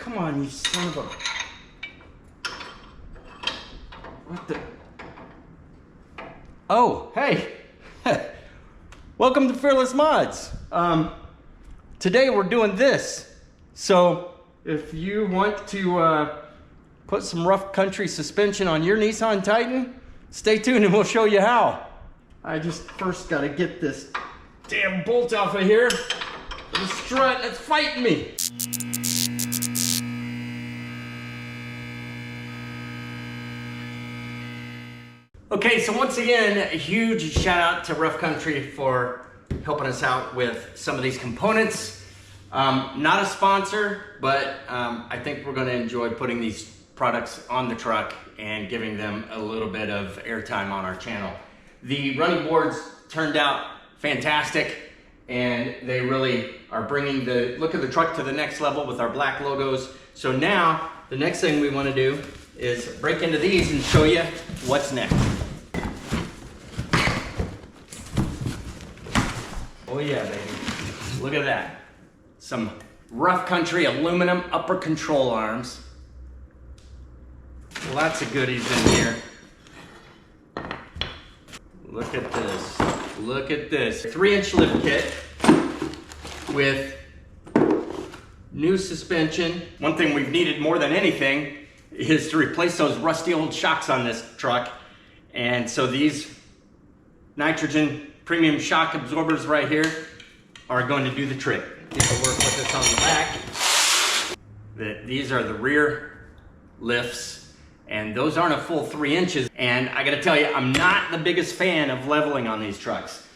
come on, you son of a... What the... Oh, hey. Welcome to Fearless Mods. Today we're doing this. So if you want to put some rough country suspension on your Nissan Titan, stay tuned and we'll show you how. I just first got to get this damn bolt off of here. The strut that's fighting me. Okay, so once again, a huge shout out to Rough Country for helping us out with some of these components. Not a sponsor, but I think we're gonna enjoy putting these products on the truck and giving them a little bit of airtime on our channel. The running boards turned out fantastic, and they really are bringing the look of the truck to the next level with our black logos. So now, the next thing we wanna do is break into these and show you what's next. Oh yeah, baby. Look at that. Some Rough Country aluminum upper control arms. Lots of goodies in here. Look at this. Look at this. 3-inch lift kit with new suspension. One thing we've needed more than anything is to replace those rusty old shocks on this truck. And so these nitrogen premium shock absorbers right here are going to do the trick. These will work with us on the back. These are the rear lifts, and those aren't a full 3 inches. And I gotta tell you, I'm not the biggest fan of leveling on these trucks.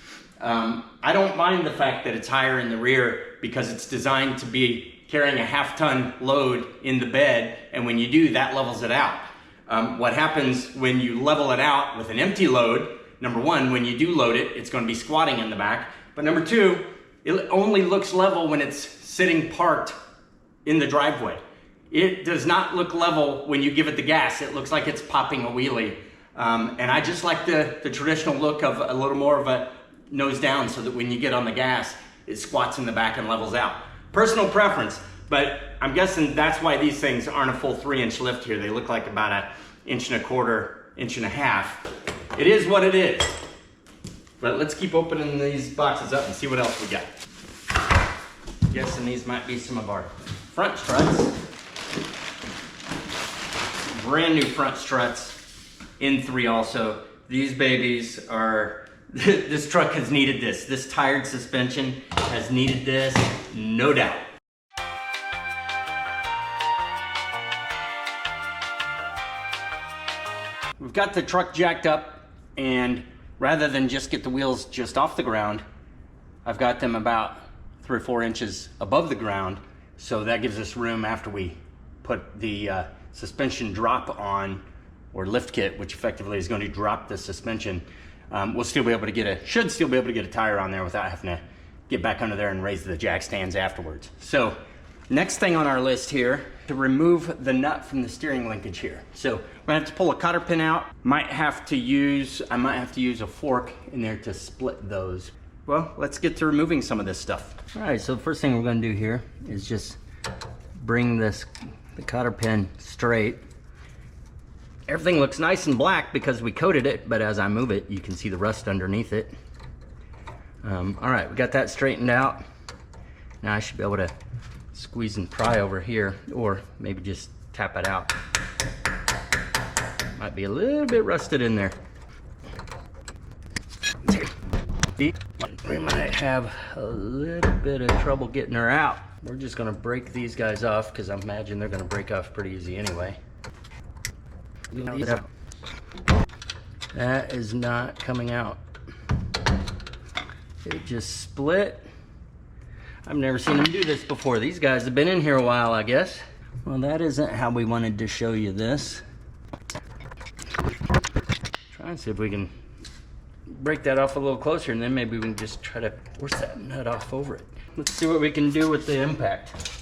I don't mind the fact that it's higher in the rear because it's designed to be carrying a half-ton load in the bed, and when you do, that levels it out. What happens when you level it out with an empty load, number one, when you do load it, it's going to be squatting in the back. But number two, it only looks level when it's sitting parked in the driveway. It does not look level when you give it the gas. It looks like it's popping a wheelie. And I just like the traditional look of a little more of a nose down so that when you get on the gas, it squats in the back and levels out. Personal preference, but I'm guessing that's why these things aren't a full 3-inch lift here. They look like about 1.25 inches, 1.5 inches. It is what it is. But let's keep opening these boxes up and see what else we got. I'm guessing these might be some of our front struts. Brand new front struts in 3 also. These babies are, this truck has needed this. This tired suspension has needed this, no doubt. We've got the truck jacked up, and rather than just get the wheels just off the ground, I've got them about 3 or 4 inches above the ground, so that gives us room after we put the suspension drop on, or lift kit, which effectively is going to drop the suspension. We'll still be able to get should still be able to get a tire on there without having to get back under there and raise the jack stands afterwards. So next thing on our list here, to remove the nut from the steering linkage here. So we're gonna have to pull a cotter pin out. I might have to use a fork in there to split those. Well, let's get to removing some of this stuff. All right, so the first thing we're gonna do here is just bring the cotter pin straight. Everything looks nice and black because we coated it, but as I move it, you can see the rust underneath it. All right, we got that straightened out. Now I should be able to squeeze and pry over here, or maybe just tap it out. Might be a little bit rusted in there. We might have a little bit of trouble getting her out. We're just gonna break these guys off because I imagine they're gonna break off pretty easy anyway. That is not coming out. It just split. I've never seen them do this before. These guys have been in here a while, I guess. Well, that isn't how we wanted to show you this. Try and see if we can break that off a little closer, and then maybe we can just try to force that nut off over it. Let's see what we can do with the impact.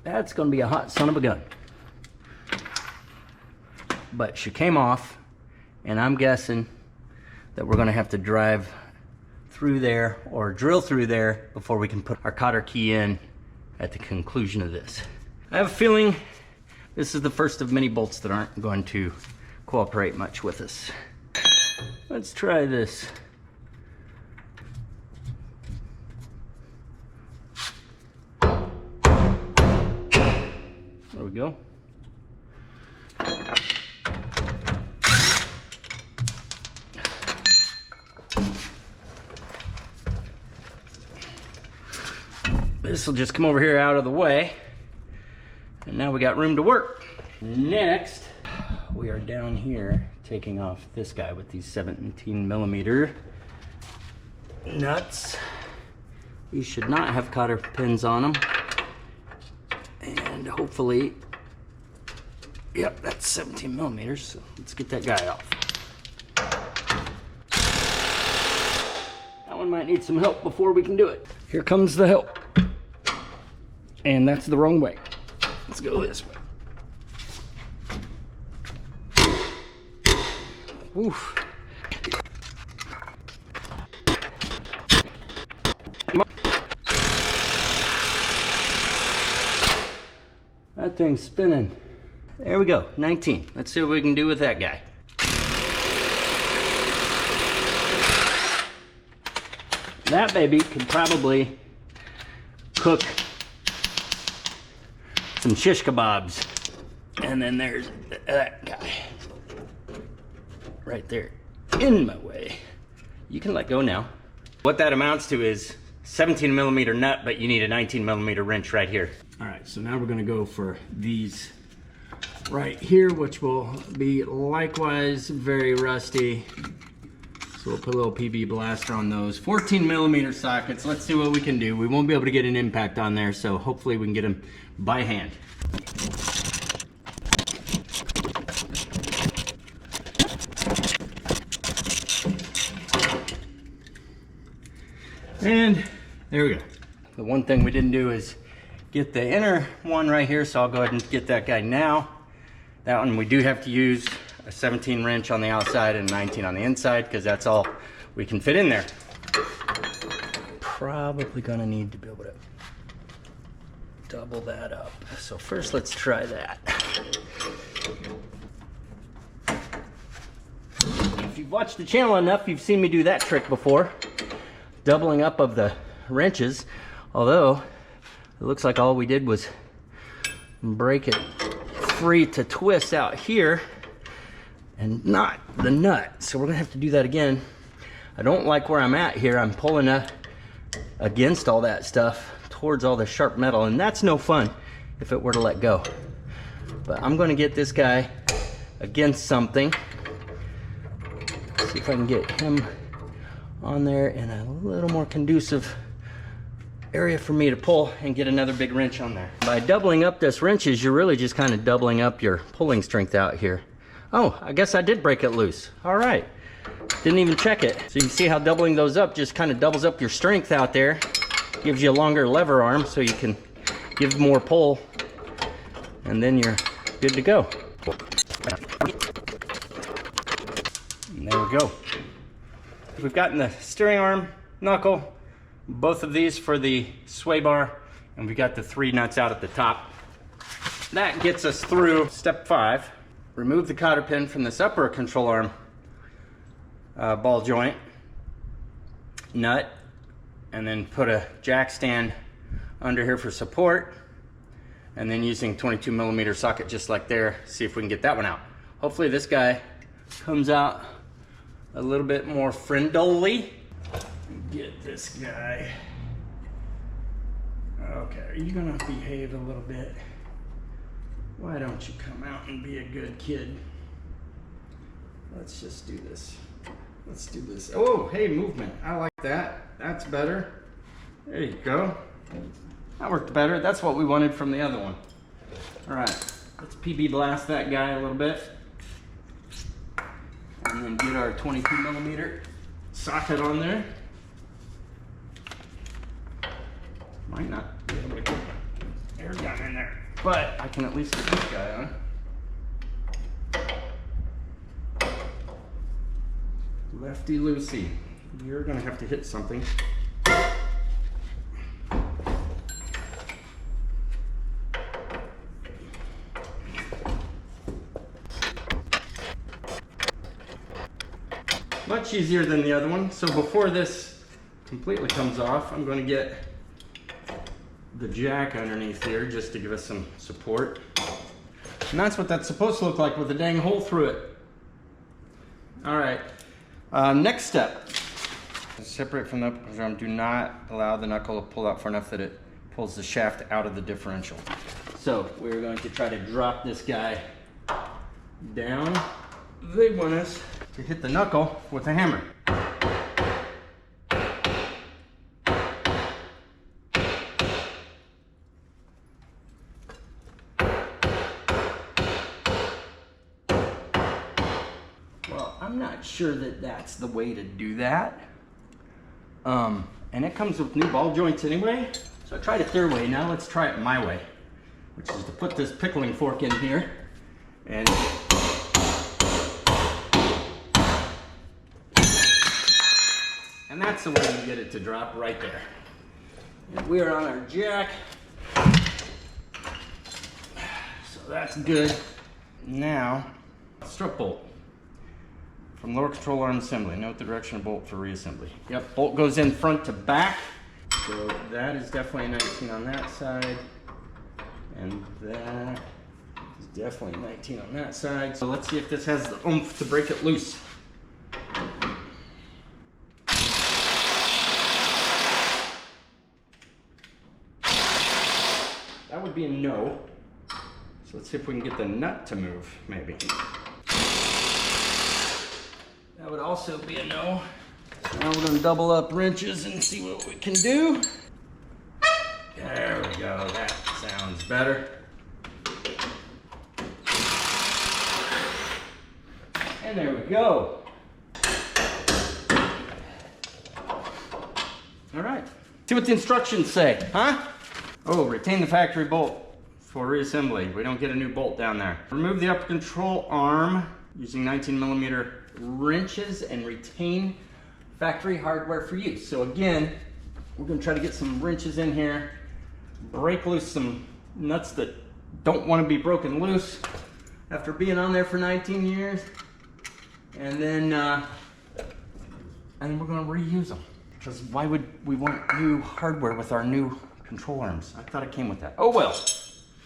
That's gonna be a hot son of a gun. But she came off, and I'm guessing that we're gonna have to drive through there or drill through there before we can put our cotter key in at the conclusion of this. I have a feeling this is the first of many bolts that aren't going to cooperate much with us. Let's try this. There we go. This will just come over here out of the way. And now we got room to work. Next, we are down here taking off this guy with these 17mm nuts. These should not have cotter pins on them. And hopefully, yep, that's 17mm, so let's get that guy off. That one might need some help before we can do it. Here comes the help. And that's the wrong way. Let's go this way. Oof. That thing's spinning. There we go, 19. Let's see what we can do with that guy. That baby could probably cook some shish kebabs. And then there's that guy right there in my way. You can let go now. What that amounts to is 17mm nut, but you need a 19mm wrench right here. All right, so now we're gonna go for these right here, which will be likewise very rusty. So we'll put a little PB blaster on those. 14mm sockets, let's see what we can do. We won't be able to get an impact on there, so hopefully we can get them by hand. And there we go. The one thing we didn't do is get the inner one right here, so I'll go ahead and get that guy now. That one we do have to use a 17 wrench on the outside and a 19 on the inside, because that's all we can fit in there. Probably gonna need to be able to double that up. So first let's try that. If you've watched the channel enough, you've seen me do that trick before. Doubling up of the wrenches, although it looks like all we did was break it free to twist out here and not the nut. So we're gonna have to do that again. I don't like where I'm at here. I'm pulling against all that stuff towards all the sharp metal, and that's no fun if it were to let go. But I'm gonna get this guy against something. See if I can get him on there in a little more conducive area for me to pull and get another big wrench on there. By doubling up this wrenches, you're really just kind of doubling up your pulling strength out here. Oh, I guess I did break it loose. All right, didn't even check it. So you can see how doubling those up just kind of doubles up your strength out there. Gives you a longer lever arm so you can give more pull, and then you're good to go. And there we go. We've gotten the steering arm knuckle, both of these for the sway bar, and we got the 3 nuts out at the top. That gets us through step 5. Remove the cotter pin from this upper control arm ball joint nut, and then put a jack stand under here for support, and then using 22mm socket just like there, see if we can get that one out. Hopefully this guy comes out a little bit more friendly. Get this guy. Okay, are you gonna behave a little bit? Why don't you come out and be a good kid? Let's just do this. Let's do this. Oh, hey, movement. I like that. That's better. There you go. That worked better. That's what we wanted from the other one. All right, let's PB blast that guy a little bit. And then get our 22mm socket on there. Might not be able to get air gun in there, but I can at least get this guy on. Lefty loosey. you're gonna have to hit something. Much easier than the other one. So before this completely comes off, I'm going to get the jack underneath here just to give us some support. And that's what that's supposed to look like with a dang hole through it. All right, next step. Separate from the upper drum. Do not allow the knuckle to pull out far enough that it pulls the shaft out of the differential. So we're going to try to drop this guy down. They want us to hit the knuckle with a hammer. Well, I'm not sure that that's the way to do that. And it comes with new ball joints anyway. So I tried it their way, now let's try it my way, which is to put this pickling fork in here and that's the way you get it to drop right there. And we're on our jack. So that's good. Now, strut bolt. From lower control arm assembly. Note the direction of bolt for reassembly. Yep, bolt goes in front to back. So that is definitely 19 on that side. And that is definitely 19 on that side. So let's see if this has the oomph to break it loose. That would be a no. So let's see if we can get the nut to move, maybe. That would also be a no. So now we're gonna double up wrenches and see what we can do. There we go, that sounds better. And there we go. All right, see what the instructions say, huh? Oh, retain the factory bolt for reassembly. We don't get a new bolt down there. Remove the upper control arm using 19mm wrenches and retain factory hardware for use. So again, we're gonna try to get some wrenches in here, break loose some nuts that don't want to be broken loose after being on there for 19 years. And then we're gonna reuse them. Because why would we want new hardware with our new control arms? I thought it came with that. Oh well.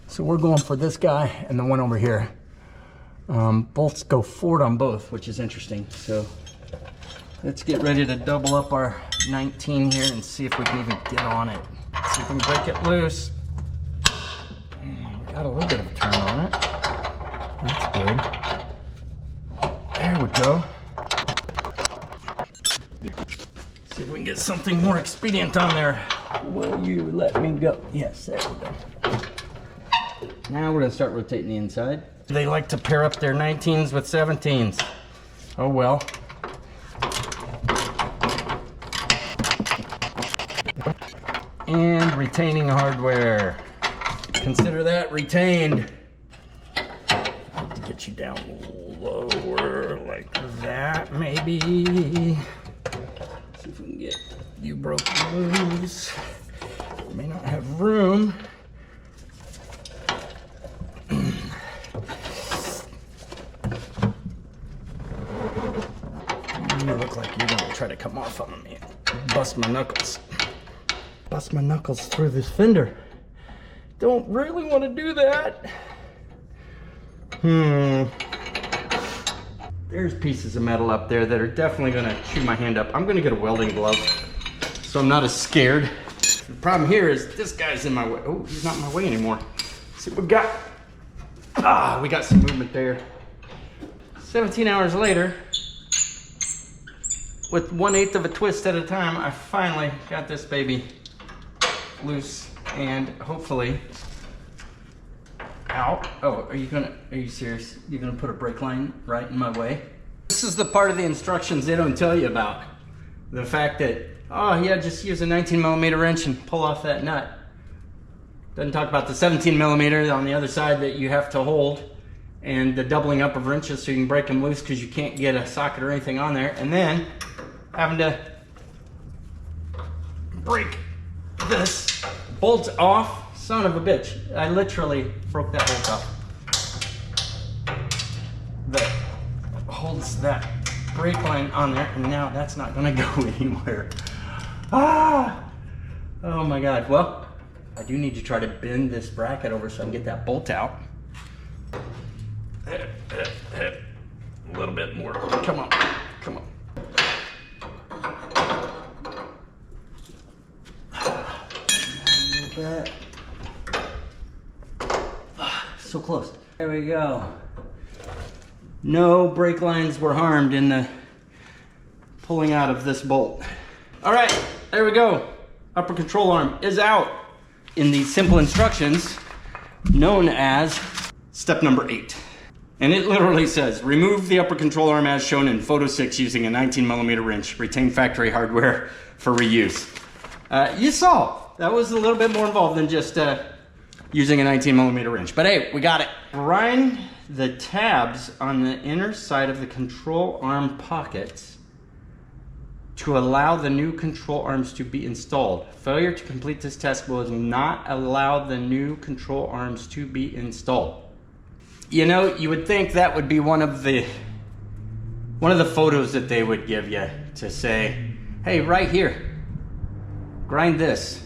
So we're going for this guy and the one over here. Bolts go forward on both, which is interesting. So let's get ready to double up our 19 here and see if we can even get on it. See if we can break it loose. Got a little bit of a turn on it. That's good. There we go. See if we can get something more expedient on there. Will you let me go? Yes, there we go. Now we're gonna start rotating the inside. They like to pair up their 19s with 17s. Oh well. And retaining hardware. Consider that retained. I have to get you down lower like that, maybe. See if we can get you broke loose. May not have room. You look like you're gonna try to come off on me. Bust my knuckles. Bust my knuckles through this fender. Don't really want to do that. There's pieces of metal up there that are definitely gonna chew my hand up. I'm gonna get a welding glove so I'm not as scared. The problem here is this guy's in my way. Oh, he's not in my way anymore. Let's see what we got. Ah, we got some movement there. 17 hours later, with 1/8 of a twist at a time, I finally got this baby loose and hopefully out. Oh, are you serious? You're gonna put a brake line right in my way? This is the part of the instructions they don't tell you about. The fact that, oh yeah, just use a 19mm wrench and pull off that nut. Doesn't talk about the 17mm on the other side that you have to hold and the doubling up of wrenches so you can break them loose because you can't get a socket or anything on there. And then having to break this bolt off. Son of a bitch. I literally broke that bolt off. That holds that brake line on there, and now that's not gonna go anywhere. Ah! Oh my God. Well, I do need to try to bend this bracket over so I can get that bolt out. A little bit more. Come on. Come on. A little bit. So close. There we go. No brake lines were harmed in the pulling out of this bolt. All right, there we go. Upper control arm is out in the simple instructions known as step number 8. And it literally says, remove the upper control arm as shown in photo 6 using a 19mm wrench. Retain factory hardware for reuse. You saw, that was a little bit more involved than just using a 19mm wrench. But hey, we got it. Grind the tabs on the inner side of the control arm pockets to allow the new control arms to be installed. Failure to complete this test will not allow the new control arms to be installed. You know, you would think that would be one of the photos that they would give you to say, hey, right here, grind this.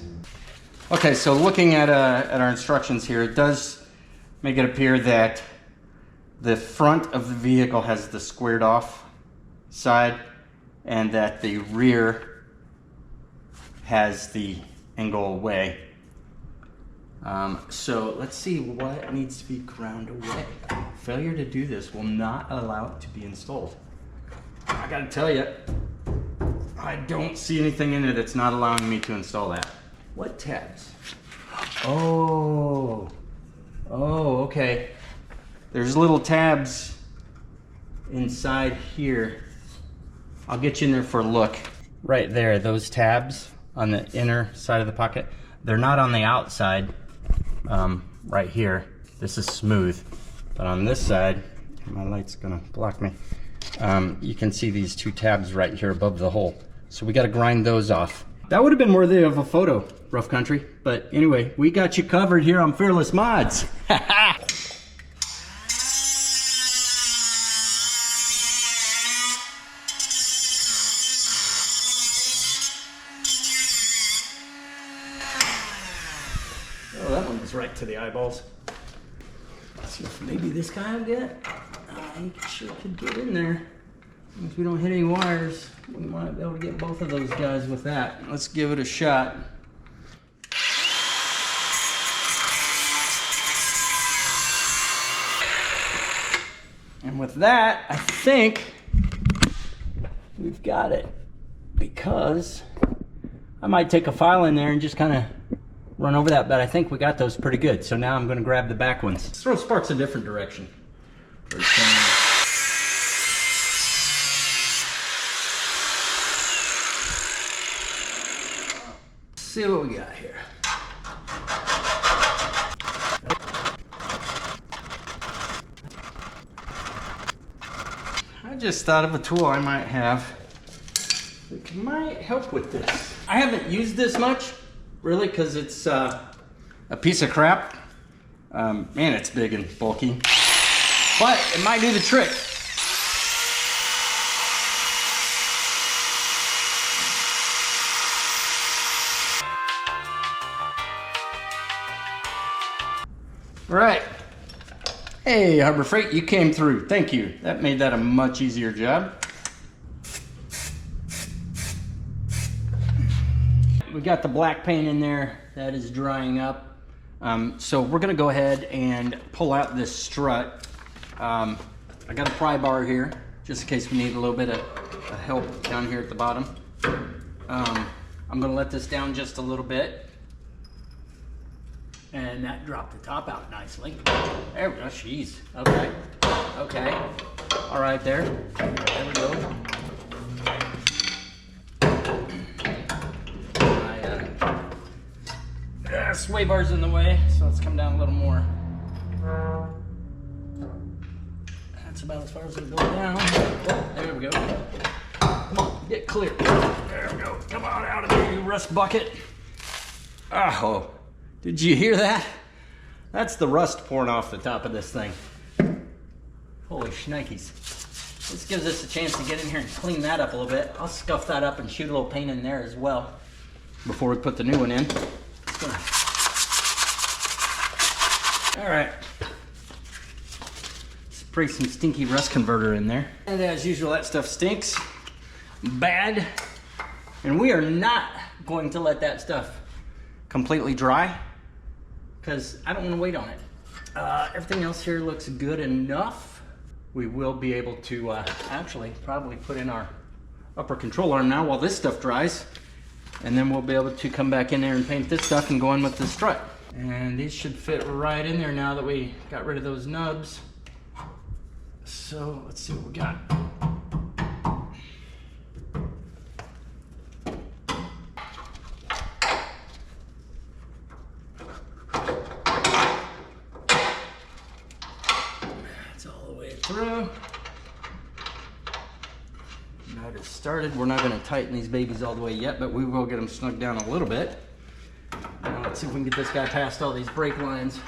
Okay, so looking at our instructions here, it does make it appear that the front of the vehicle has the squared off side and that the rear has the angle away. So let's see what needs to be ground away. Failure to do this will not allow it to be installed. I gotta tell you, I don't see anything in it that's not allowing me to install that. What tabs? Oh, okay. There's little tabs inside here. I'll get you in there for a look. Right there, those tabs on the inner side of the pocket, they're not on the outside. Right here, this is smooth, but on this side, my light's gonna block me. You can see these 2 tabs right here above the hole. So we gotta grind those off. That would have been worthy of a photo, Rough Country. But anyway, we got you covered here on Fearless Mods. Oh, that one was right to the eyeballs. Let's see if maybe this guy will get. I sure could get in there. If we don't hit any wires, we might be able to get both of those guys with that. Let's give it a shot. And with that, I think we've got it, because I might take a file in there and just kind of run over that, but I think we got those pretty good. So now I'm going to grab the back ones. Let's throw sparks a different direction. See what we got here. I just thought of a tool I might have that might help with this. I haven't used this much, really, because it's a piece of crap. Man, it's big and bulky, but it might do the trick. All right. Hey, Harbor Freight, you came through. Thank you. That made that a much easier job. We got the black paint in there. That is drying up. So we're gonna go ahead and pull out this strut. I got a pry bar here, just in case we need a little bit of help down here at the bottom. I'm gonna let this down just a little bit. And that dropped the top out nicely. There we go, jeez, okay. Okay, all right there we go. My sway bar's in the way, so let's come down a little more. That's about as far as it'll go down. Oh, there we go. Come on, get clear. There we go, come on out of there, you rust bucket. Oh, did you hear that? That's the rust pouring off the top of this thing. Holy shnikes. This gives us a chance to get in here and clean that up a little bit. I'll scuff that up and shoot a little paint in there as well before we put the new one in. All right. Spray some stinky rust converter in there. And as usual, that stuff stinks bad. And we are not going to let that stuff completely dry because I don't want to wait on it. Everything else here looks good enough. We will be able to actually probably put in our upper control arm now while this stuff dries. And then we'll be able to come back in there and paint this stuff and go in with the strut. And these should fit right in there now that we got rid of those nubs. So let's see what we got. That's all the way through. That is started. We're not going to tighten these babies all the way yet, but we will get them snugged down a little bit. Now let's see if we can get this guy past all these brake lines.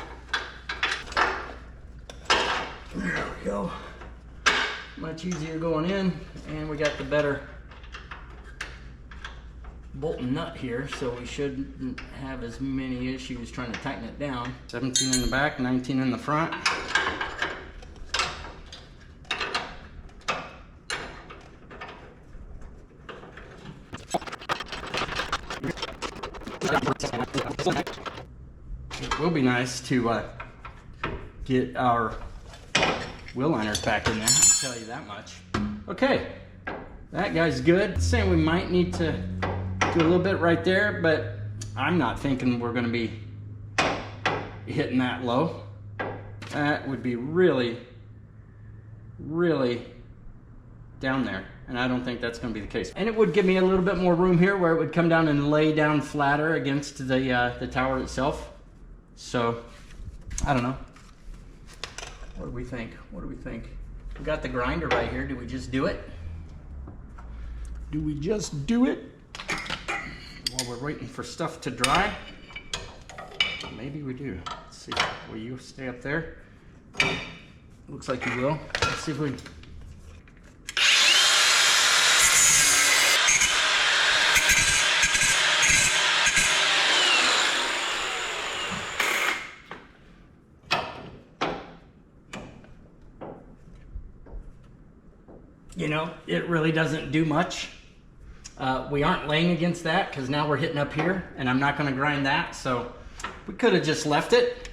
There we go. Much easier going in, and we got the better bolt and nut here, so we shouldn't have as many issues trying to tighten it down. 17 in the back, 19 in the front. It will be nice to get our wheel liners back in there, I'll tell you that much. Okay, that guy's good. Saying we might need to do a little bit right there, but I'm not thinking we're gonna be hitting that low. That would be really, really down there, and I don't think that's gonna be the case. And it would give me a little bit more room here where it would come down and lay down flatter against the tower itself. So, I don't know. What do we think? What do we think? We got the grinder right here. Do we just do it? Do we just do it? While we're waiting for stuff to dry? Maybe we do. Let's see. Will you stay up there? Looks like you will. Let's see if we... You know, it really doesn't do much. We aren't laying against that because now we're hitting up here and I'm not going to grind that. So we could have just left it,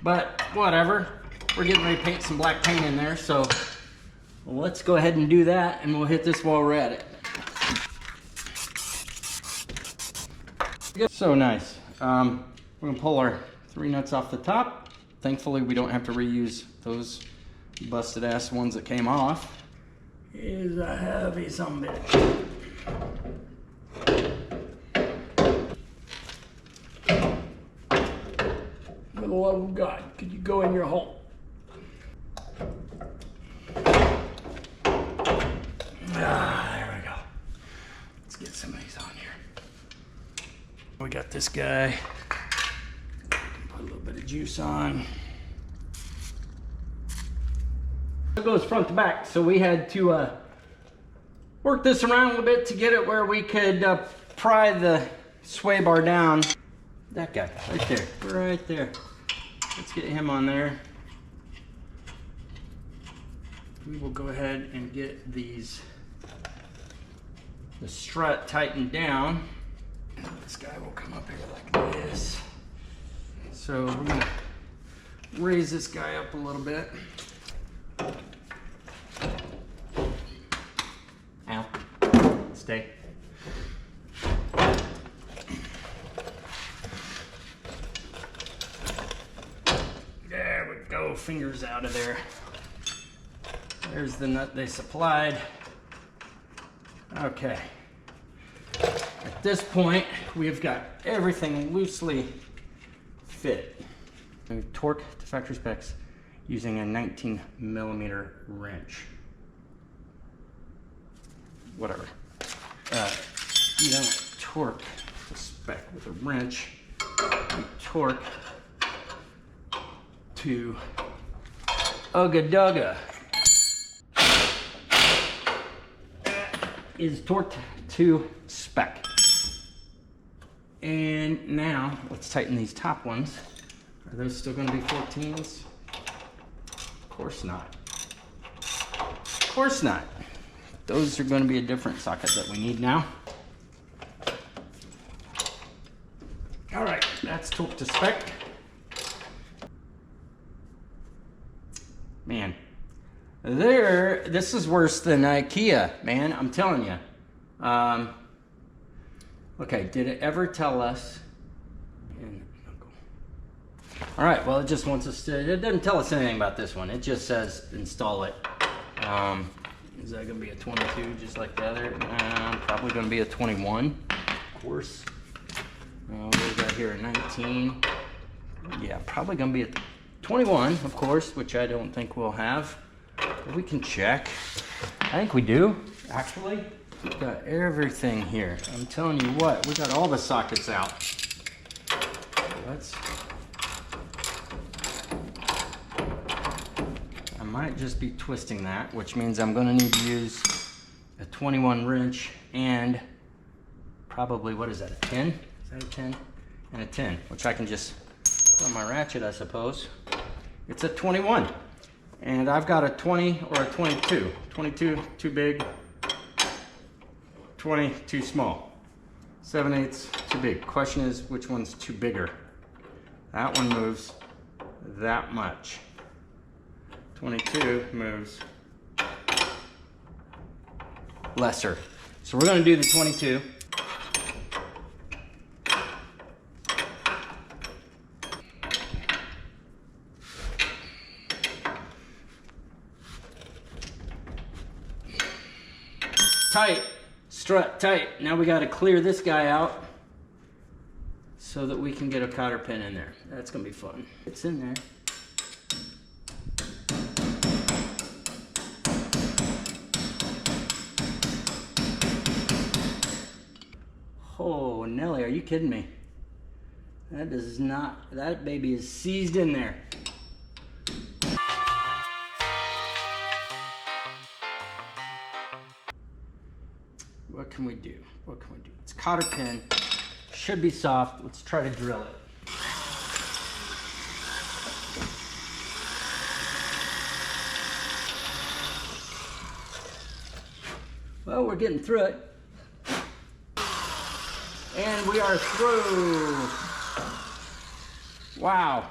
but whatever. We're getting ready to paint some black paint in there. So let's go ahead and do that and we'll hit this while we're at it. So nice. We're going to pull our 3 nuts off the top. Thankfully, we don't have to reuse those busted ass ones that came off. Is a heavy sumbitch. For the love of God, could you go in your hole? There we go. Let's get some of these on here. We got this guy. Put a little bit of juice on. It goes front to back, so we had to work this around a little bit to get it where we could pry the sway bar down. That guy, right there, right there. Let's get him on there. We will go ahead and get the strut tightened down. This guy will come up here like this. So we're gonna raise this guy up a little bit. Ow. Stay. There we go. Fingers out of there. There's the nut they supplied. Okay. At this point, we've got everything loosely fit. We torque to factory specs using a 19mm wrench. Whatever. You don't torque spec with a wrench. We torque to Ugga Dugga. That is torqued to spec. And now let's tighten these top ones. Are those still going to be 14s? Of course not. Of course not. Those are going to be a different socket that we need now. All right, that's torqued to spec. Man, this is worse than IKEA, man, I'm telling you. Okay, did it ever tell us? All right, well, it just wants us to, it doesn't tell us anything about this one. It just says install it. Is that gonna be a 22 just like the other? Probably gonna be a 21, of course. What do we got here, a 19? Yeah, probably gonna be a 21, of course, which I don't think we'll have. But we can check. I think we do, actually. We've got everything here. I'm telling you what, we got all the sockets out. I might just be twisting that, which means I'm gonna need to use a 21 wrench and probably, what is that, a 10? Is that a 10? And a 10, which I can just put on my ratchet, I suppose. It's a 21. And I've got a 20 or a 22. 22, too big. 20, too small. 7/8, too big. Question is, which one's too bigger? That one moves that much. 22 moves lesser. So we're gonna do the 22. Tight, strut tight. Now we got to clear this guy out so that we can get a cotter pin in there. That's gonna be fun. It's in there. Oh, Nelly, are you kidding me? That does not, that baby is seized in there. What can we do? What can we do? It's cotter pin. Should be soft. Let's try to drill it. Well, we're getting through it. And we are through. Wow.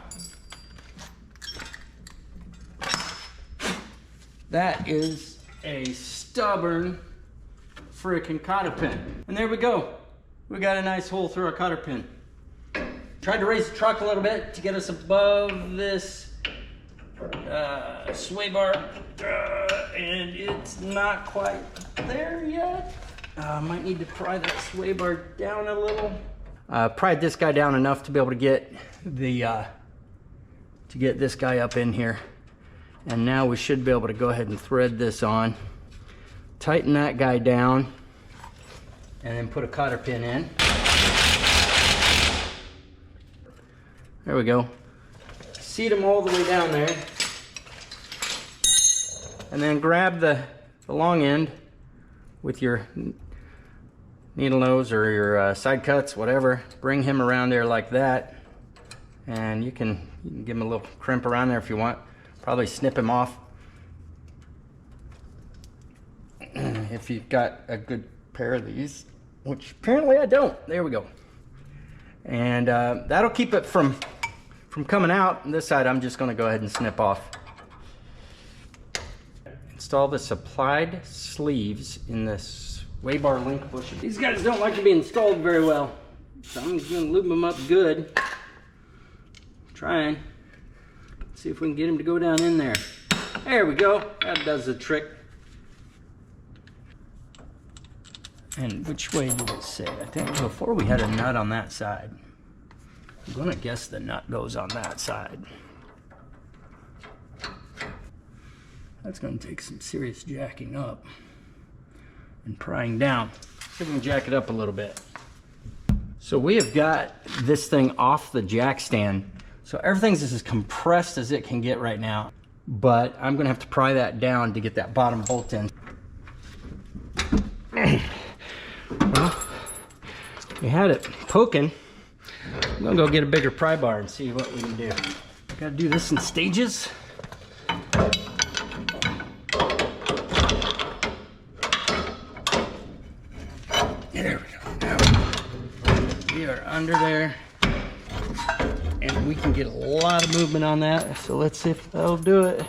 That is a stubborn freaking cotter pin. And there we go. We got a nice hole through our cotter pin. Tried to raise the truck a little bit to get us above this sway bar, and it's not quite there yet. Might need to pry that sway bar down a little. Pried this guy down enough to be able to get the this guy up in here. And now we should be able to go ahead and thread this on. Tighten that guy down and then put a cotter pin in. There we go. Seat them all the way down there. And then grab the long end with your needle nose or your side cuts, whatever. Bring him around there like that. And you can give him a little crimp around there if you want. Probably snip him off. If you've got a good pair of these, which apparently I don't. There we go. And that'll keep it from coming out. And this side I'm just going to go ahead and snip off. Install the supplied sleeves in this sway bar link bush. These guys don't like to be installed very well, so I'm just going to lube them up good. Trying. See if we can get them to go down in there. There we go. That does the trick. And which way did it say? I think before we had a nut on that side. I'm gonna guess the nut goes on that side. That's gonna take some serious jacking up and prying down. See if we can jack it up a little bit. So we have got this thing off the jack stand. So everything's as compressed as it can get right now, but I'm gonna have to pry that down to get that bottom bolt in. Well, we had it poking. I'm gonna go get a bigger pry bar and see what we can do. Gotta do this in stages. There we go. Now we are under there, and we can get a lot of movement on that. So let's see if that'll do it.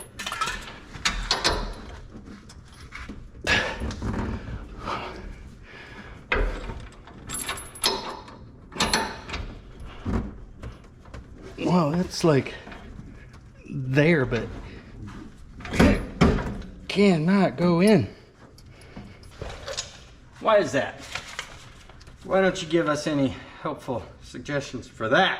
Wow, that's like there, but it cannot go in. Why is that? Why don't you give us any helpful suggestions for that?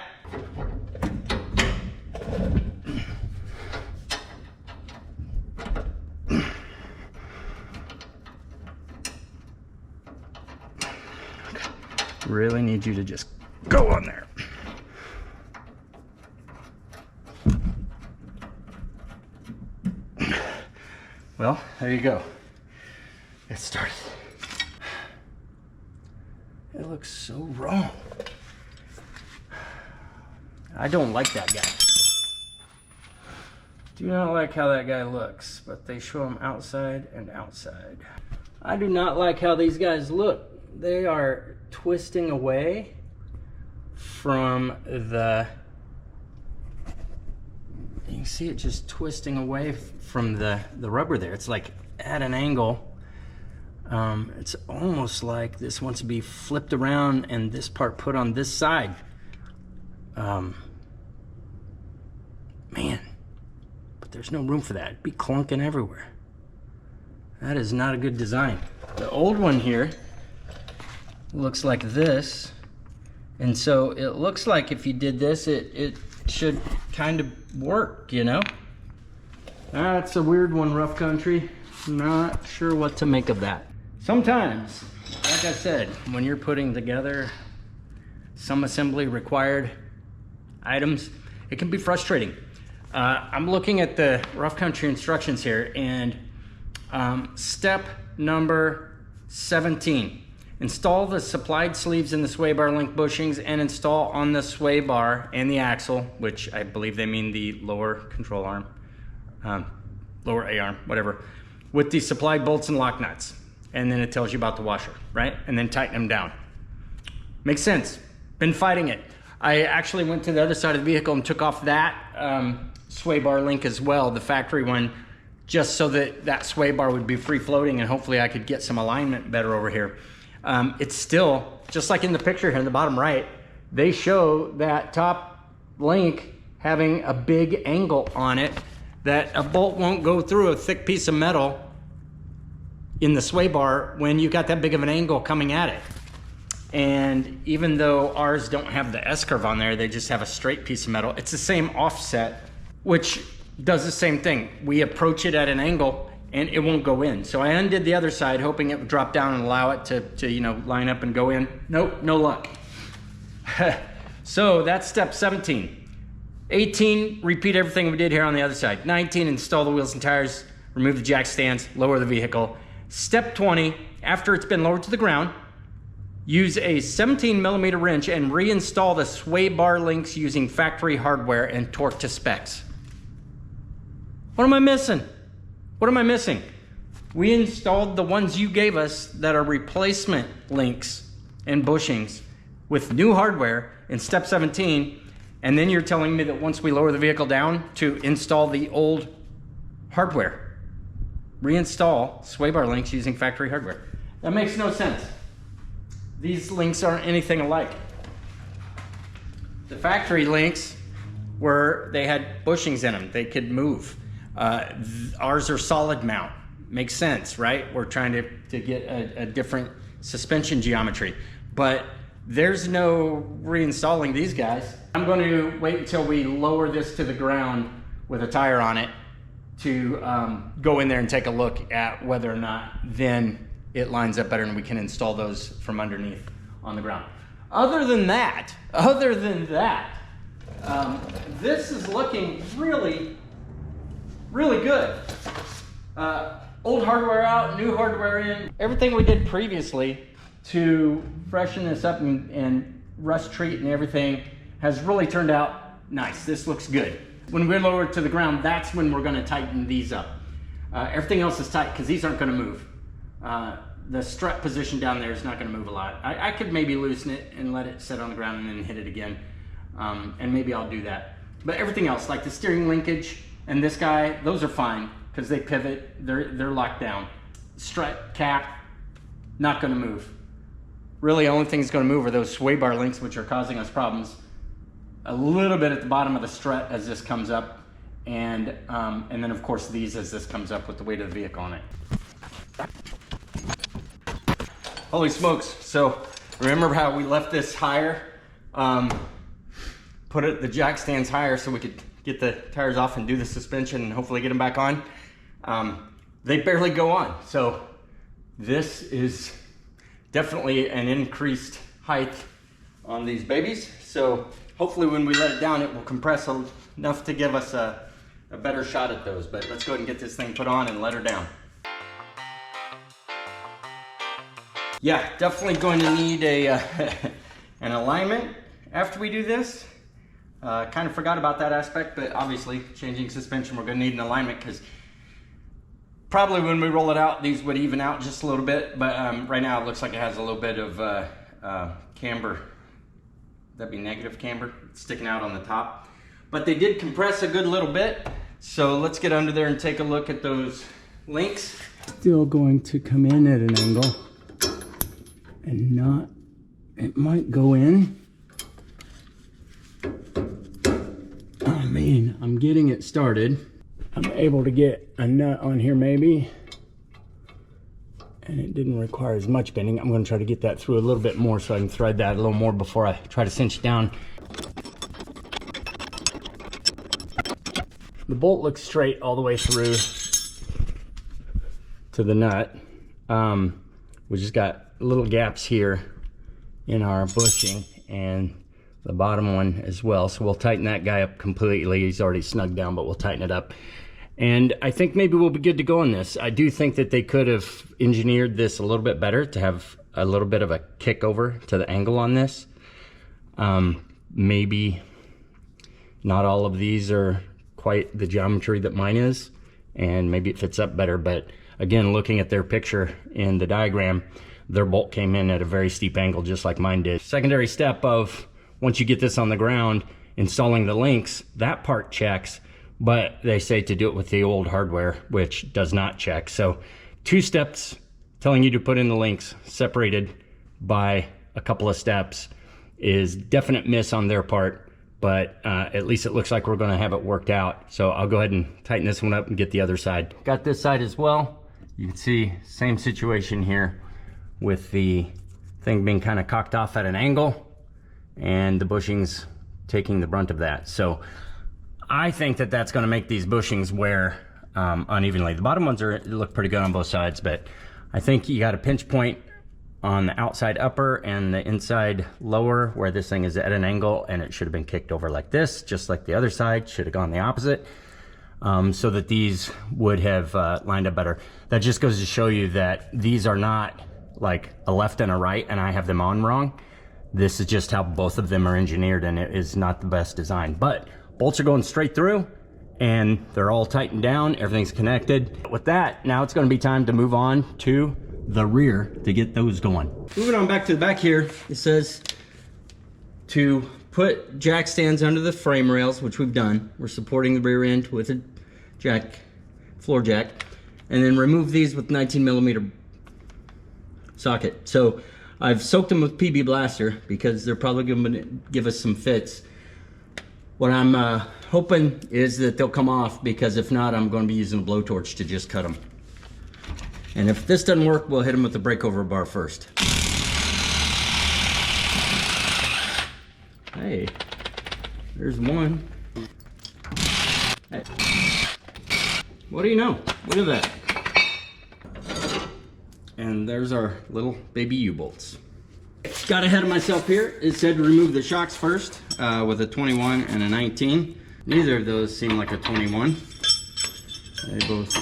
Really need you to just go on there. Well, there you go. It started. It looks so wrong. I don't like that guy. Do not like how that guy looks, but they show him outside and outside. I do not like how these guys look. They are twisting away from the... You can see it just twisting away from the rubber there. It's like at an angle. It's almost like this wants to be flipped around and this part put on this side. Man, but there's no room for that. It'd be clunking everywhere. That is not a good design. The old one here looks like this. And so it looks like if you did this, it should kind of work, you know? That's a weird one, Rough Country. Not sure what to make of that. Sometimes, like I said, when you're putting together some assembly required items, it can be frustrating. I'm looking at the Rough Country instructions here, and step number 17. Install the supplied sleeves in the sway bar link bushings and install on the sway bar and the axle, which I believe they mean the lower control arm, lower A-arm, whatever, with the supplied bolts and lock nuts. And then it tells you about the washer, right? And then tighten them down. Makes sense. Been fighting it. I actually went to the other side of the vehicle and took off that sway bar link as well, the factory one, just so that that sway bar would be free floating and hopefully I could get some alignment better over here. It's still, just like in the picture here in the bottom right, they show that top link having a big angle on it that a bolt won't go through a thick piece of metal in the sway bar when you got that big of an angle coming at it. And even though ours don't have the S-curve on there, they just have a straight piece of metal. It's the same offset, which does the same thing. We approach it at an angle and it won't go in. So I undid the other side, hoping it would drop down and allow it to you know, line up and go in. Nope, no luck. So that's step 17. 18, repeat everything we did here on the other side. 19, install the wheels and tires, remove the jack stands, lower the vehicle. Step 20, after it's been lowered to the ground, use a 17mm wrench and reinstall the sway bar links using factory hardware and torque to specs. What am I missing? What am I missing? We installed the ones you gave us that are replacement links and bushings with new hardware in step 17, and then you're telling me that once we lower the vehicle down to install the old hardware. Reinstall sway bar links using factory hardware. That makes no sense. These links aren't anything alike. The factory links they had bushings in them. They could move. Ours are solid mount. Makes sense, right? We're trying to get a different suspension geometry. But there's no reinstalling these guys. I'm going to wait until we lower this to the ground with a tire on it to go in there and take a look at whether or not then it lines up better and we can install those from underneath on the ground. other than that, this is looking really, really good. Old hardware out, new hardware in. Everything we did previously to freshen this up and rust treat and everything has really turned out nice. This looks good. When we lower it to the ground, that's when we're gonna tighten these up. Everything else is tight because these aren't gonna move. The strut position down there is not gonna move a lot. I could maybe loosen it and let it sit on the ground and then hit it again. And maybe I'll do that. But everything else, like the steering linkage and this guy, those are fine because they pivot, they're locked down. Strut, cap, not gonna move. Really, the only thing that's gonna move are those sway bar links, which are causing us problems. A little bit at the bottom of the strut as this comes up, and then of course these as this comes up with the weight of the vehicle on it. Holy smokes, so remember how we left this higher? Put the jack stands higher so we could get the tires off and do the suspension and hopefully get them back on. They barely go on, so this is definitely an increased height on these babies. So hopefully when we let it down, it will compress enough to give us a better shot at those. But let's go ahead and get this thing put on and let her down. Yeah, definitely going to need an alignment after we do this. Kind of forgot about that aspect, but obviously changing suspension, we're gonna need an alignment because probably when we roll it out, these would even out just a little bit, but right now it looks like it has a little bit of camber. That'd be negative camber sticking out on the top. But they did compress a good little bit, so let's get under there and take a look at those links. Still going to come in at an angle and not, it might go in. Oh man, I'm getting it started. I'm able to get a nut on here maybe, and it didn't require as much bending. I'm going to try to get that through a little bit more so I can thread that a little more before I try to cinch it down. The bolt looks straight all the way through to the nut. We just got little gaps here in our bushing and the bottom one as well, so we'll tighten that guy up completely. He's already snugged down, but we'll tighten it up, and I think maybe we'll be good to go on this. I do think that they could have engineered this a little bit better to have a little bit of a kick over to the angle on this. Maybe not all of these are quite the geometry that mine is, and maybe it fits up better, but again, looking at their picture in the diagram, their bolt came in at a very steep angle just like mine did. Secondary step of once you get this on the ground, installing the links, that part checks, but they say to do it with the old hardware, which does not check. So 2 steps telling you to put in the links separated by a couple of steps is definite miss on their part, but at least it looks like we're gonna have it worked out. So I'll go ahead and tighten this one up and get the other side. Got this side as well. You can see same situation here with the thing being kind of cocked off at an angle, and the bushings taking the brunt of that. So I think that that's going to make these bushings wear unevenly. The bottom ones look pretty good on both sides, but I think you got a pinch point on the outside upper and the inside lower where this thing is at an angle, and it should have been kicked over like this, just like the other side should have gone the opposite, so that these would have lined up better. That just goes to show you that these are not like a left and a right and I have them on wrong. This is just how both of them are engineered, and it is not the best design. But bolts are going straight through and they're all tightened down, everything's connected. With that, now it's going to be time to move on to the rear to get those going. Moving on back to the back here, it says to put jack stands under the frame rails, which we've done. We're supporting the rear end with a jack, floor jack, and then remove these with 19mm socket. So I've soaked them with PB Blaster because they're probably going to give us some fits. What I'm hoping is that they'll come off, because if not, I'm going to be using a blowtorch to just cut them. And if this doesn't work, we'll hit them with the breakover bar first. Hey, there's one. Hey. What do you know? Look at that. And there's our little baby U-bolts. got ahead of myself here. It said to remove the shocks first with a 21 and a 19. Neither of those seem like a 21. They both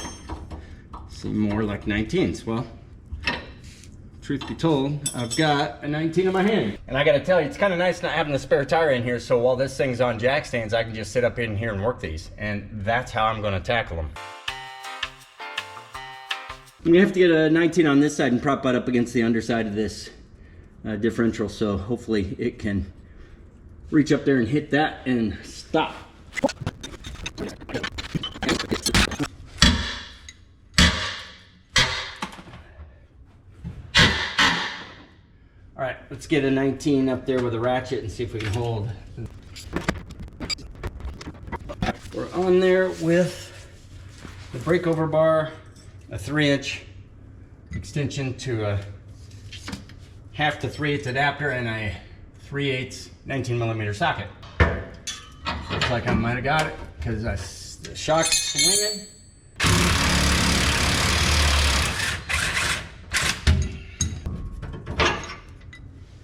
seem more like 19s. Well, truth be told, I've got a 19 in my hand. And I gotta tell you, it's kind of nice not having the spare tire in here, so while this thing's on jack stands, I can just sit up in here and work these. And that's how I'm gonna tackle them. I'm gonna have to get a 19 on this side and prop it up against the underside of this differential, so hopefully it can reach up there and hit that and stop. All right, let's get a 19 up there with a ratchet and see if we can hold. We're on there with the breakover bar, a 3-inch extension to a 1/2 to 3/8 adapter, and a 3/8 19mm socket. Looks like I might have got it because the shock's swinging.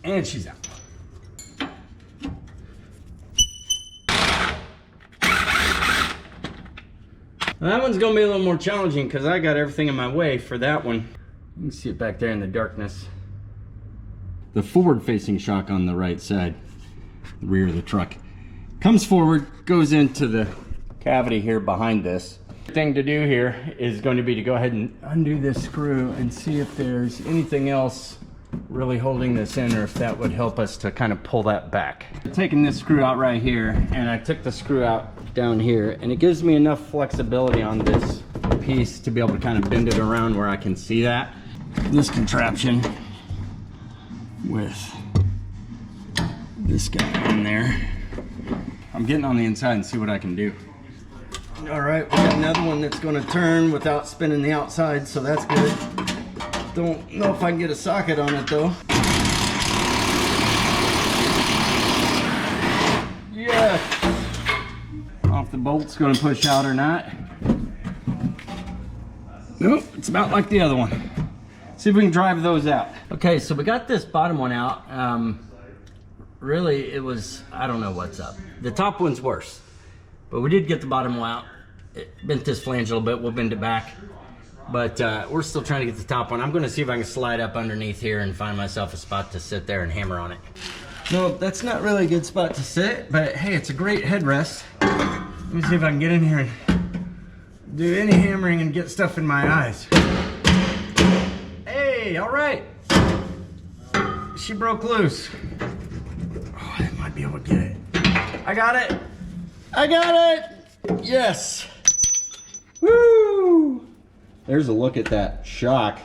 And she's out. Well, that one's gonna be a little more challenging because I got everything in my way for that one. You can see it back there in the darkness. The forward-facing shock on the right side, the rear of the truck, comes forward, goes into the cavity here behind this. The thing to do here is going to be to go ahead and undo this screw and see if there's anything else really holding this in, or if that would help us to kind of pull that back. I'm taking this screw out right here, and I took the screw out down here, and it gives me enough flexibility on this piece to be able to kind of bend it around where I can see that. This contraption with this guy on there. I'm getting on the inside and see what I can do. All right, we got another one that's going to turn without spinning the outside, so that's good. Don't know if I can get a socket on it though. Yeah. Off the bolt's going to push out or not. Nope, it's about like the other one. See if we can drive those out. Okay, so we got this bottom one out. Really, it was, I don't know what's up. The top one's worse, but we did get the bottom one out. It bent this flange a little bit, we'll bend it back. But we're still trying to get the top one. I'm gonna see if I can slide up underneath here and find myself a spot to sit there and hammer on it. No, that's not really a good spot to sit, but hey, it's a great headrest. Let me see if I can get in here and do any hammering and get stuff in my eyes. Hey, all right. She broke loose. Oh, I might be able to get it. I got it. I got it. Yes. Woo. There's a look at that shock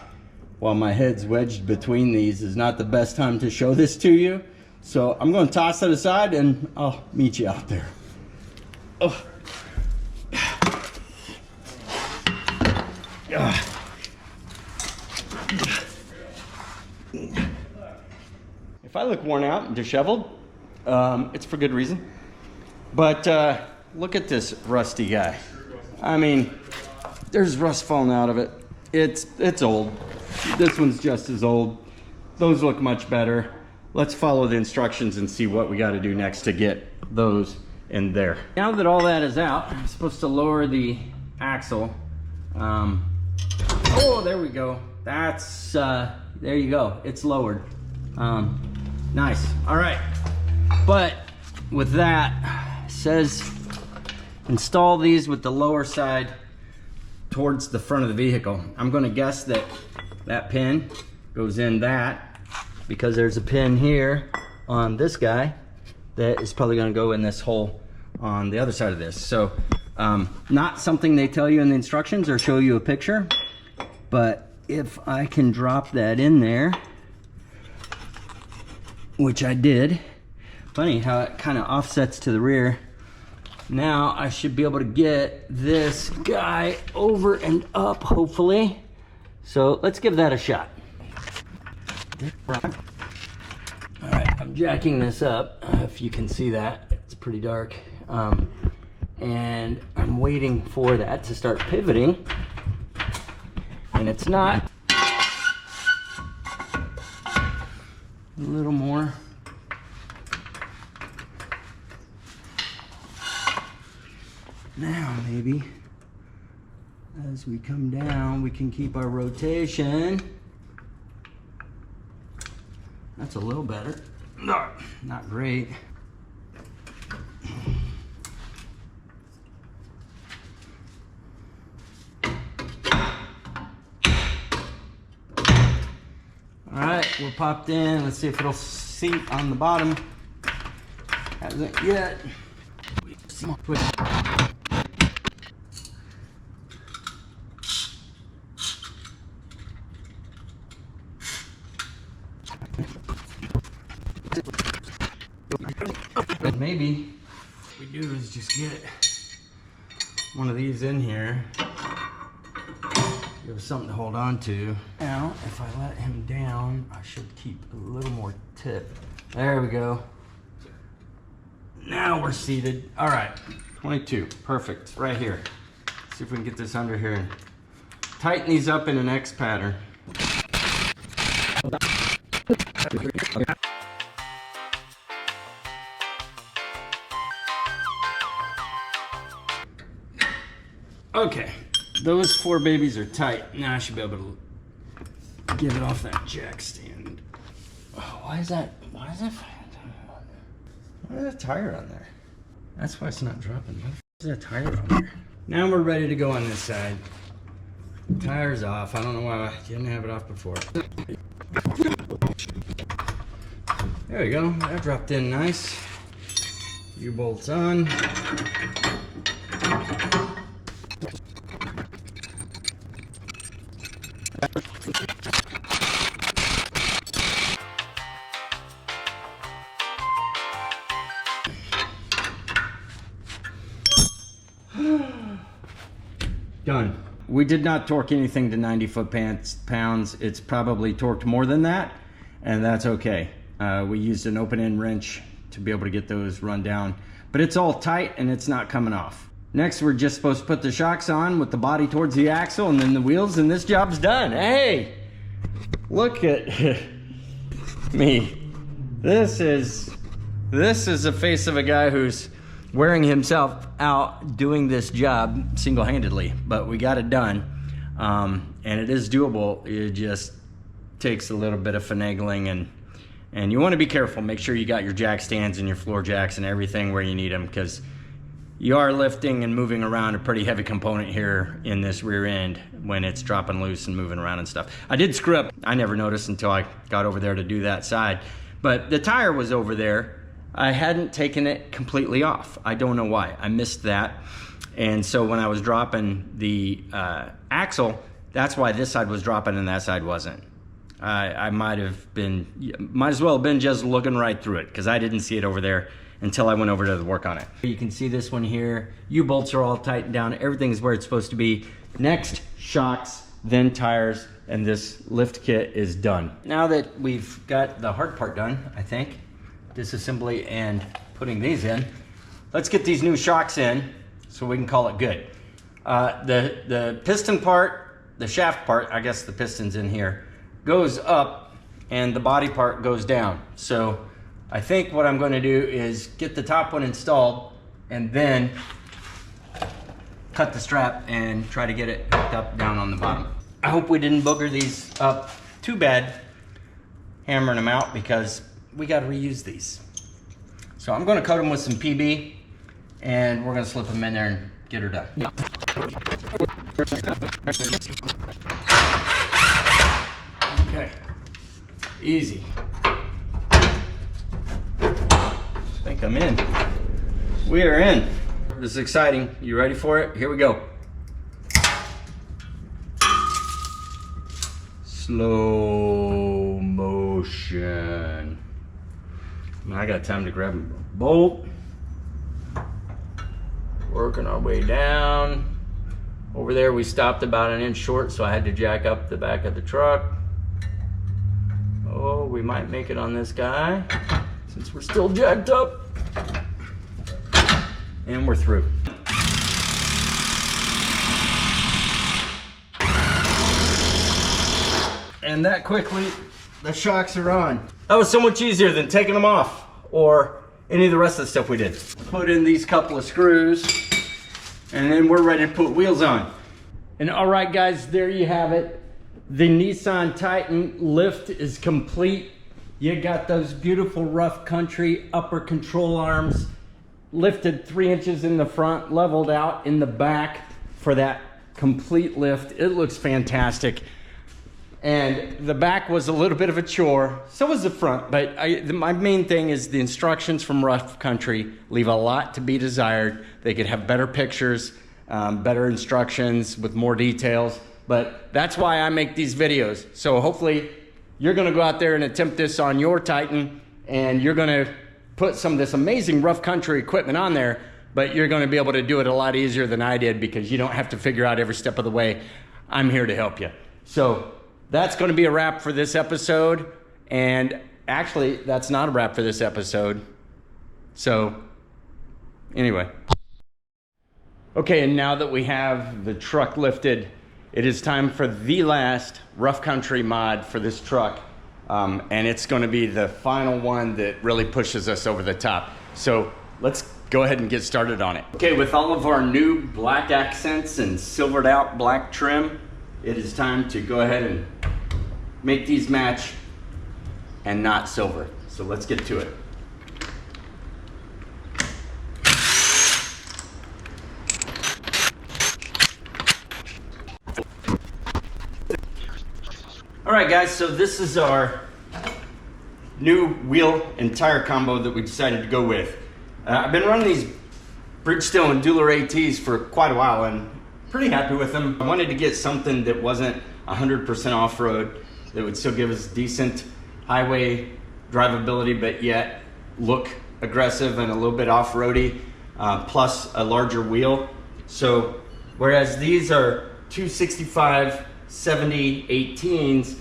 while my head's wedged between these. Is not the best time to show this to you. So I'm going to toss it aside and I'll meet you out there. Oh. If I look worn out and disheveled, it's for good reason. But look at this rusty guy. I mean, there's rust falling out of it. It's old. This one's just as old. Those look much better. Let's follow the instructions and see what we got to do next to get those in there. Now that all that is out, I'm supposed to lower the axle. Oh, there we go. That's, there you go. It's lowered. Nice. All right. But with that, it says install these with the lower side towards the front of the vehicle. I'm going to guess that that pin goes in that because there's a pin here on this guy that is probably going to go in this hole on the other side of this. So not something they tell you in the instructions or show you a picture, but if I can drop that in there, which I did. Funny how it kind of offsets to the rear. Now I should be able to get this guy over and up, hopefully. So let's give that a shot. All right, I'm jacking this up. If you can see that, it's pretty dark. And I'm waiting for that to start pivoting. And it's not. A little more. Now maybe as we come down, we can keep our rotation. That's a little better. No, not great. All right, we're popped in. Let's see if it'll seat on the bottom. Hasn't yet. Maybe what we do is just get one of these in here. Give us something to hold on to. Now, if I let him down, I should keep a little more tip. There we go. Now we're seated. All right, 22, perfect, right here. See if we can get this under here and tighten these up in an X pattern. Okay, those 4 babies are tight. Now I should be able to get it off that jack stand. Oh, why is that tire on there? That's why it's not dropping. Why is that tire on there? Now we're ready to go on this side. Tire's off. I don't know why I didn't have it off before. There we go. That dropped in nice. U-bolts on. Done. We did not torque anything to 90 foot-pounds. It's probably torqued more than that, and that's okay. We used an open-end wrench to be able to get those run down, but it's all tight and it's not coming off. Next, we're just supposed to put the shocks on with the body towards the axle and then the wheels, and this job's done. Hey, look at me. This is the face of a guy who's wearing himself out doing this job single-handedly, but we got it done, and it is doable. It just takes a little bit of finagling, and you want to be careful. Make sure you got your jack stands and your floor jacks and everything where you need them, because you are lifting and moving around a pretty heavy component here in this rear end when it's dropping loose and moving around and stuff. I did screw up. I never noticed until I got over there to do that side, but the tire was over there. I hadn't taken it completely off. I don't know why. I missed that. And so when I was dropping the axle, that's why this side was dropping and that side wasn't. I might as well have been just looking right through it, because I didn't see it over there until I went over to work on it. You can see this one here. U-bolts are all tightened down. Everything's where it's supposed to be. Next, shocks, then tires, and this lift kit is done. Now that we've got the hard part done, I think, disassembly and putting these in, let's get these new shocks in so we can call it good. The piston part, the shaft part, I guess the piston's in here, goes up and the body part goes down. So I think what I'm going to do is get the top one installed and then cut the strap and try to get it hooked up down on the bottom. I hope we didn't booger these up too bad hammering them out, because we got to reuse these. So I'm going to coat them with some PB and we're going to slip them in there and get her done. Okay, easy. I think I'm in. We are in. This is exciting. You ready for it? Here we go. Slow motion. I got time to grab a bolt. Working our way down. Over there we stopped about an inch short, so I had to jack up the back of the truck. Oh, we might make it on this guy since we're still jacked up. And we're through. And that quickly the shocks are on. That was so much easier than taking them off or any of the rest of the stuff we did. Put in these couple of screws and then we're ready to put wheels on. And all right guys, there you have it. The Nissan Titan lift is complete. You got those beautiful rough country upper control arms, lifted 3 inches in the front, leveled out in the back for that complete lift. It looks fantastic. And the back was a little bit of a chore, so was the front, but my main thing is the instructions from rough country leave a lot to be desired. They could have better pictures, better instructions with more details, but that's why I make these videos. So hopefully you're gonna go out there and attempt this on your Titan, and you're gonna put some of this amazing rough country equipment on there, but you're gonna be able to do it a lot easier than I did because you don't have to figure out every step of the way. I'm here to help you. So that's going to be a wrap for this episode. And actually, that's not a wrap for this episode. So anyway. Okay, and now that we have the truck lifted, it is time for the last rough country mod for this truck. And it's going to be the final one that really pushes us over the top. So let's go ahead and get started on it. Okay, with all of our new black accents and silvered out black trim, it is time to go ahead and make these match and not silver. So let's get to it. All right guys, so this is our new wheel and tire combo that we decided to go with. I've been running these Bridgestone Dueler ATs for quite a while and pretty happy with them. I wanted to get something that wasn't 100% off-road, that would still give us decent highway drivability, but yet look aggressive and a little bit off-roady, plus a larger wheel. So whereas these are 265 70 18s,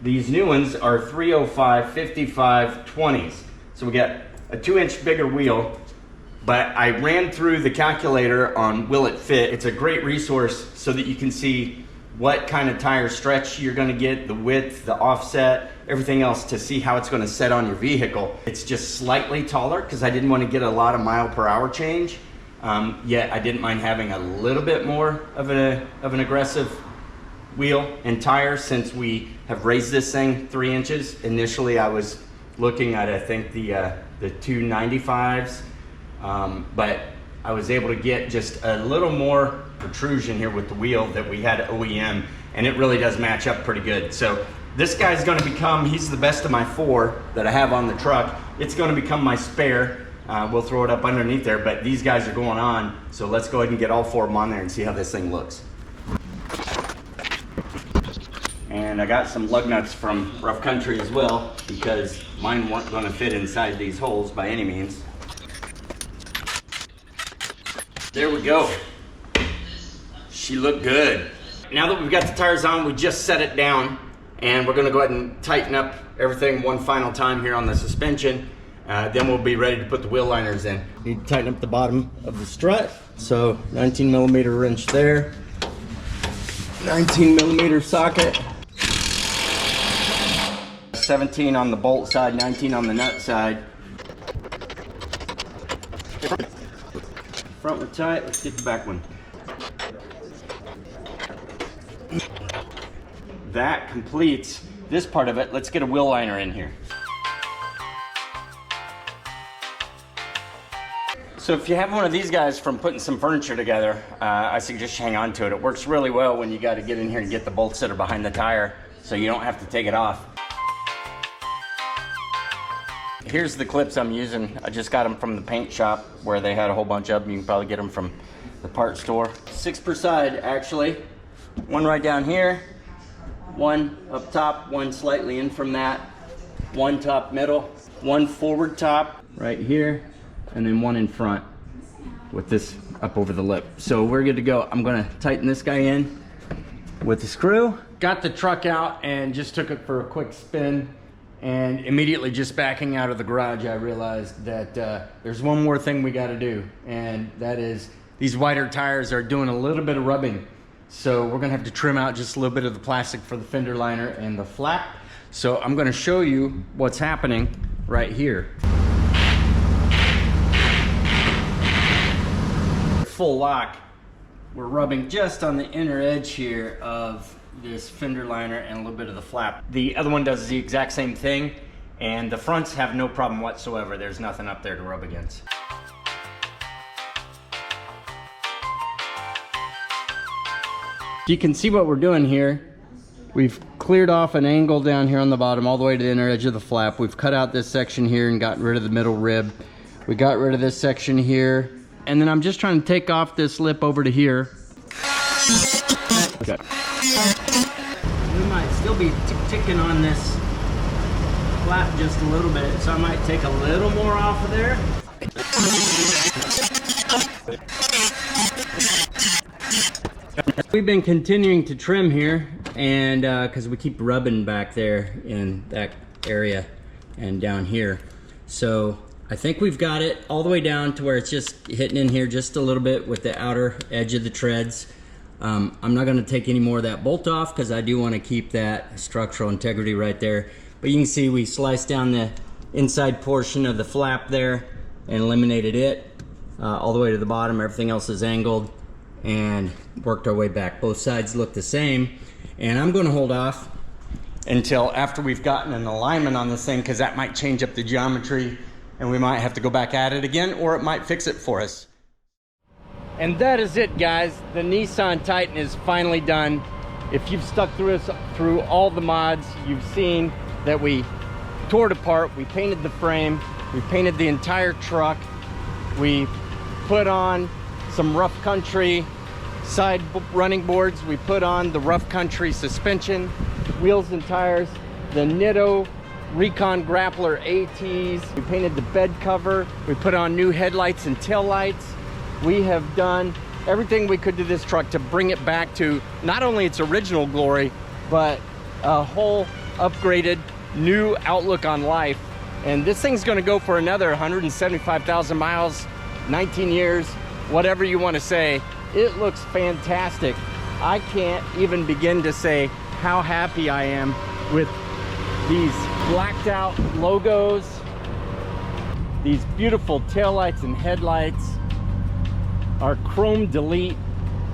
these new ones are 305 55 20s. So we got a 2-inch bigger wheel. But I ran through the calculator on Will It Fit. It's a great resource so that you can see what kind of tire stretch you're gonna get, the width, the offset, everything else to see how it's gonna set on your vehicle. It's just slightly taller because I didn't want to get a lot of mile per hour change, yet I didn't mind having a little bit more of an aggressive wheel and tire since we have raised this thing 3 inches. Initially I was looking at, I think, the 295s. But I was able to get just a little more protrusion here with the wheel that we had OEM, and it really does match up pretty good. So this guy's going to become, he's the best of my 4 that I have on the truck. It's going to become my spare. We'll throw it up underneath there, but these guys are going on. So let's go ahead and get all 4 of them on there and see how this thing looks. And I got some lug nuts from Rough Country as well, because mine weren't going to fit inside these holes by any means. There we go. She looked good. Now that we've got the tires on, we just set it down, and we're gonna go ahead and tighten up everything one final time here on the suspension. Then we'll be ready to put the wheel liners in. Need to tighten up the bottom of the strut. So 19mm wrench there, 19mm socket, 17 on the bolt side, 19 on the nut side. Front one tight, let's get the back one. That completes this part of it. Let's get a wheel liner in here. So if you have one of these guys from putting some furniture together, I suggest you hang on to it. It works really well when you got to get in here and get the bolts that are behind the tire, so you don't have to take it off. Here's the clips I'm using. I just got them from the paint shop where they had a whole bunch of them. You can probably get them from the parts store. 6 per side, actually. One right down here, one up top, one slightly in from that, one top middle, one forward top right here, and then one in front with this up over the lip. So we're good to go. I'm gonna tighten this guy in with the screw. Got the truck out and just took it for a quick spin. And immediately just backing out of the garage, I realized that there's one more thing we gotta do. And that is, these wider tires are doing a little bit of rubbing. So we're gonna have to trim out just a little bit of the plastic for the fender liner and the flap. So I'm gonna show you what's happening right here. Full lock. We're rubbing just on the inner edge here of this fender liner and a little bit of the flap. The other one does the exact same thing, and the fronts have no problem whatsoever. There's nothing up there to rub against. You can see what we're doing here. We've cleared off an angle down here on the bottom all the way to the inner edge of the flap. We've cut out this section here and gotten rid of the middle rib. We got rid of this section here. And then I'm just trying to take off this lip over to here. Okay. We might still be ticking on this flap just a little bit, so I might take a little more off of there. We've been continuing to trim here, and because we keep rubbing back there in that area and down here. So I think we've got it all the way down to where it's just hitting in here just a little bit with the outer edge of the treads. I'm not going to take any more of that bolt off because I do want to keep that structural integrity right there. But you can see we sliced down the inside portion of the flap there and eliminated it all the way to the bottom. Everything else is angled and worked our way back. Both sides look the same, and I'm going to hold off until after we've gotten an alignment on this thing, because that might change up the geometry and we might have to go back at it again, or it might fix it for us. And that is it, guys. The Nissan Titan is finally done. If you've stuck through all the mods, you've seen that we tore it apart, we painted the frame, we painted the entire truck, we put on some rough country side running boards, we put on the rough country suspension, wheels and tires, the Nitto Recon Grappler ATs, we painted the bed cover, we put on new headlights and tail lights. We have done everything we could to this truck to bring it back to not only its original glory, but a whole upgraded new outlook on life. And this thing's gonna go for another 175,000 miles, 19 years, whatever you wanna say. It looks fantastic. I can't even begin to say how happy I am with these blacked out logos, these beautiful taillights and headlights, our chrome delete,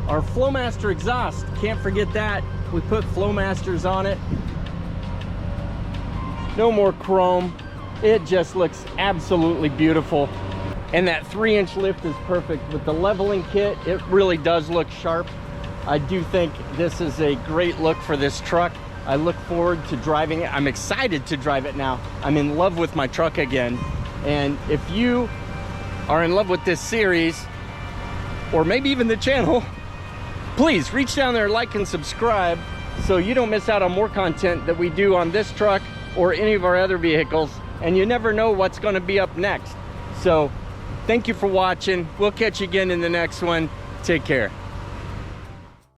our Flowmaster exhaust, can't forget that. We put Flowmasters on it. No more chrome. It just looks absolutely beautiful. And that 3-inch lift is perfect. With the leveling kit, it really does look sharp. I do think this is a great look for this truck. I look forward to driving it. I'm excited to drive it now. I'm in love with my truck again. And if you are in love with this series, or maybe even the channel, please reach down there, like and subscribe so you don't miss out on more content that we do on this truck or any of our other vehicles. And you never know what's going to be up next. So thank you for watching. We'll catch you again in the next one. Take care.